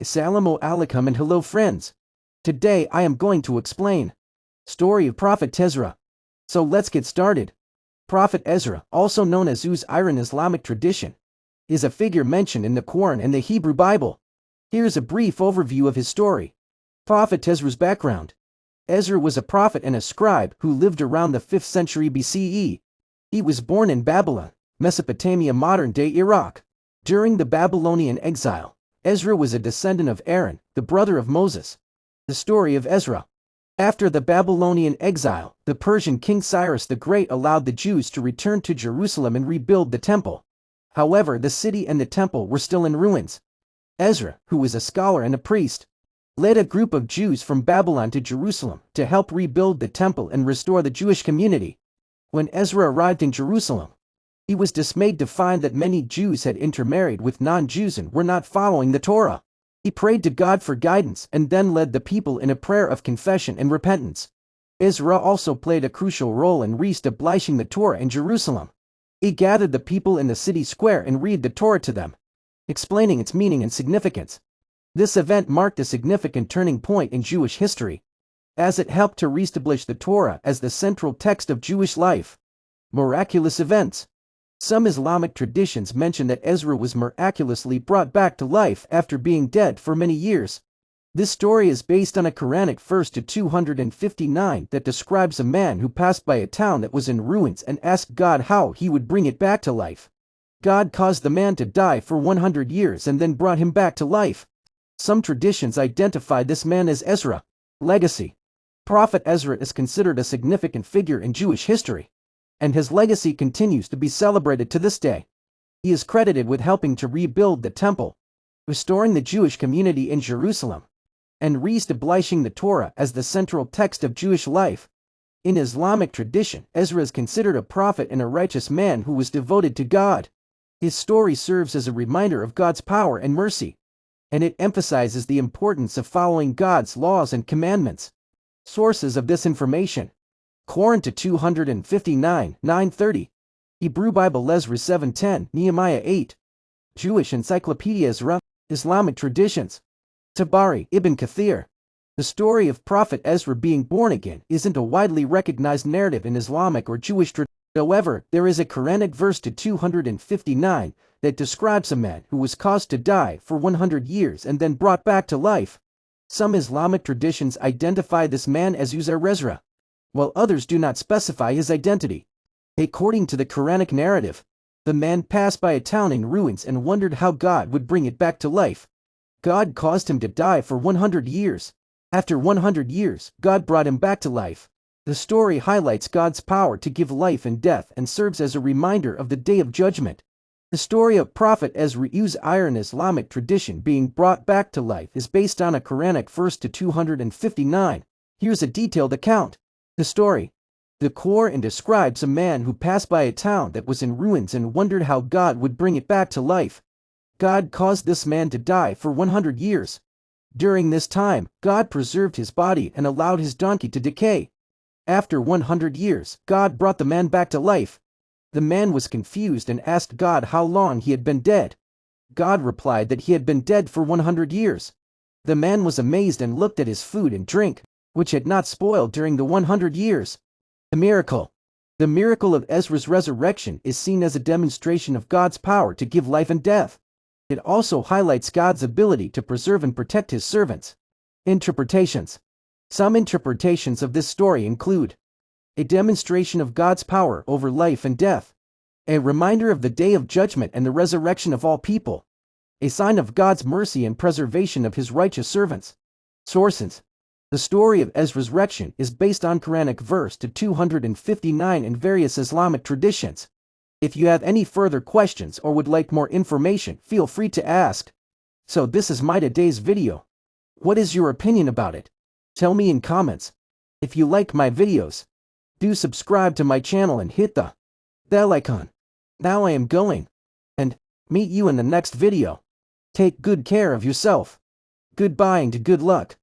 Assalamu alaikum and hello friends. Today I am going to explain story of Prophet Ezra. So let's get started. Prophet Ezra, also known as Uzair in Islamic tradition, is a figure mentioned in the Quran and the Hebrew Bible. Here's a brief overview of his story. Prophet Ezra's background. Ezra was a prophet and a scribe who lived around the 5th century BCE. He was born in Babylon, Mesopotamia, modern-day Iraq. During the Babylonian exile, Ezra was a descendant of Aaron, the brother of Moses. The story of Ezra. After the Babylonian exile, the Persian king Cyrus the Great allowed the Jews to return to Jerusalem and rebuild the temple. However, the city and the temple were still in ruins. Ezra, who was a scholar and a priest, led a group of Jews from Babylon to Jerusalem to help rebuild the temple and restore the Jewish community. When Ezra arrived in Jerusalem, he was dismayed to find that many Jews had intermarried with non-Jews and were not following the Torah. He prayed to God for guidance and then led the people in a prayer of confession and repentance. Ezra also played a crucial role in re-establishing the Torah in Jerusalem. He gathered the people in the city square and read the Torah to them, explaining its meaning and significance. This event marked a significant turning point in Jewish history, as it helped to re-establish the Torah as the central text of Jewish life. Miraculous events. Some Islamic traditions mention that Ezra was miraculously brought back to life after being dead for many years. This story is based on a Quranic verse 259 that describes a man who passed by a town that was in ruins and asked God how he would bring it back to life. God caused the man to die for 100 years and then brought him back to life. Some traditions identify this man as Ezra. Legacy. Prophet Ezra is considered a significant figure in Jewish history, and his legacy continues to be celebrated to this day. He is credited with helping to rebuild the temple, restoring the Jewish community in Jerusalem, and re-establishing the Torah as the central text of Jewish life. In Islamic tradition, Ezra is considered a prophet and a righteous man who was devoted to God. His story serves as a reminder of God's power and mercy, and it emphasizes the importance of following God's laws and commandments. Sources of this information. Quran 259, 930. Hebrew Bible Ezra 7:10, Nehemiah 8. Jewish Encyclopedia Ezra, Islamic Traditions. Tabari, Ibn Kathir. The story of Prophet Ezra being born again isn't a widely recognized narrative in Islamic or Jewish tradition. However, there is a Quranic verse 259 that describes a man who was caused to die for 100 years and then brought back to life. Some Islamic traditions identify this man as Uzair Ezra, while others do not specify his identity. According to the Quranic narrative, the man passed by a town in ruins and wondered how God would bring it back to life. God caused him to die for 100 years. After 100 years, God brought him back to life. The story highlights God's power to give life and death and serves as a reminder of the Day of Judgment. The story of Prophet Ezra Uzair in Islamic tradition being brought back to life is based on a Quranic verse 259. Here's a detailed account. The story. The Quran describes a man who passed by a town that was in ruins and wondered how God would bring it back to life. God caused this man to die for 100 years. During this time, God preserved his body and allowed his donkey to decay. After 100 years, God brought the man back to life. The man was confused and asked God how long he had been dead. God replied that he had been dead for 100 years. The man was amazed and looked at his food and drink, which had not spoiled during the 100 years. The miracle. The miracle of Ezra's resurrection is seen as a demonstration of God's power to give life and death. It also highlights God's ability to preserve and protect his servants. Interpretations. Some interpretations of this story include a demonstration of God's power over life and death, a reminder of the Day of Judgment and the resurrection of all people, a sign of God's mercy and preservation of his righteous servants. Sources. The story of Ezra's resurrection is based on Quranic verse 259 and various Islamic traditions. If you have any further questions or would like more information, feel free to ask. So this is my today's video. What is your opinion about it? Tell me in comments. If you like my videos, do subscribe to my channel and hit the bell icon. Now I am going and meet you in the next video. Take good care of yourself. Goodbye and good luck.